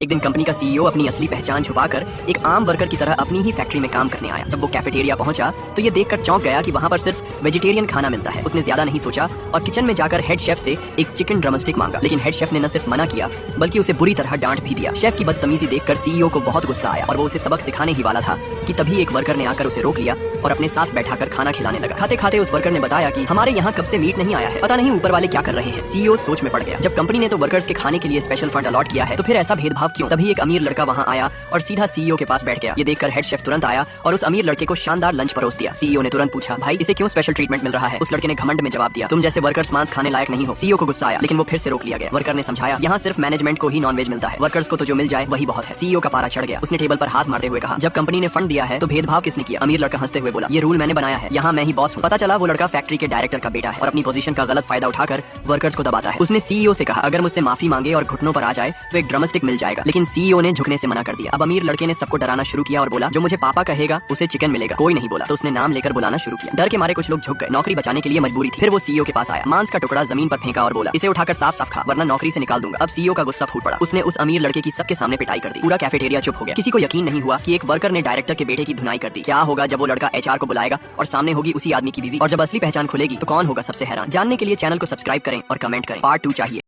एक दिन कंपनी का सीईओ अपनी असली पहचान छुपाकर एक आम वर्कर की तरह अपनी ही फैक्ट्री में काम करने आया। जब वो कैफेटेरिया पहुंचा तो ये देखकर चौंक गया कि वहाँ पर सिर्फ वेजिटेरियन खाना मिलता है। उसने ज्यादा नहीं सोचा और किचन में जाकर हेड शेफ से एक चिकन ड्रमस्टिक मांगा, लेकिन हेड शेफ ने न सिर्फ मना किया बल्कि उसे बुरी तरह डांट भी दिया। शेफ की बदतमीजी देखकर सीईओ को बहुत गुस्सा आया और वो उसे सबक सिखाने ही वाला था कि तभी एक वर्कर ने आकर उसे रोक लिया और अपने साथ बैठाकर खाना खिलाने लगा। खाते खाते उस वर्कर ने बताया कि हमारे यहाँ कब से मीट नहीं आया है, पता नहीं ऊपर वाले क्या कर रहे हैं। सीईओ सोच में पड़ गया। जब कंपनी ने तो वर्कर्स के खाने के लिए स्पेशल फंड अलॉट किया है तो फिर ऐसा भेदभाव क्यों? तभी एक अमीर लड़का वहाँ आया और सीधा सीईओ के पास बैठ गया। ये देखकर हेड शेफ तुरंत आया और उस अमीर लड़के को शानदार लंच परोस दिया। सीईओ ने तुरंत पूछा, भाई इसे क्यों स्पेशल ट्रीटमेंट मिल रहा है? उस लड़के ने घमंड में जवाब दिया, तुम जैसे वर्कर्स मांस खाने लायक नहीं हो। सीईओ को गुस्सा आया लेकिन वो फिर से रोक लिया गया। वर्कर ने समझाया, यहाँ सिर्फ मैनेजमेंट को ही नॉनवेज मिलता है, वर्कर्स को तो जो मिल जाए वही बहुत है। सीईओ का पारा चढ़ गया। उसने टेबल पर हाथ मारते हुए कहा, जब कंपनी ने फंड दिया है तो भेदभाव किसने किया? अमीर लड़का हंसते हुए बोला, ये रूल मैंने बनाया है, यहाँ मैं ही बॉस हूँ। पता चला वो लड़का फैक्ट्री के डायरेक्टर का बेटा है और अपनी पोजीशन का गलत फायदा उठाकर वर्कर्स को दबाता है। उसने सीईओ से कहा, अगर मुझसे माफी मांगे और घुटनों पर आ जाए तो एक ड्रमस्टिक मिल जाएगा, लेकिन सीईओ ने झुकने से मना कर दिया। अब अमीर लड़के ने सबको डराना शुरू किया और बोला, जो मुझे पापा कहेगा उसे चिकन मिलेगा। कोई नहीं बोला तो उसने नाम लेकर बुलाना शुरू किया। डर के मारे कुछ लोग झुक गए। नौकरी बचाने के लिए मजबूरी थी। फिर वो सीईओ के पास आया, मांस का टुकड़ा जमीन पर फेंका और बोला, इसे उठाकर साफ साफ खा वरना नौकरी से निकाल दूंगा। अब सीईओ का गुस्सा फूट पड़ा। उसने उस अमीर लड़के की सबके सामने पिटाई कर दी। पूरा कैफेटेरिया चुप हो गया। किसी को यकीन नहीं हुआ कि एक वर्कर ने डायरेक्टर के बेटे की धुनाई कर दी। क्या होगा जब वो लड़का एचआर को बुलाएगा और सामने होगी उसी आदमी की बीवी, और जब असली पहचान खुलेगी तो कौन होगा सबसे हैरान? जानने के लिए चैनल को सब्सक्राइब करें और कमेंट करें। पार्ट 2 चाहिए।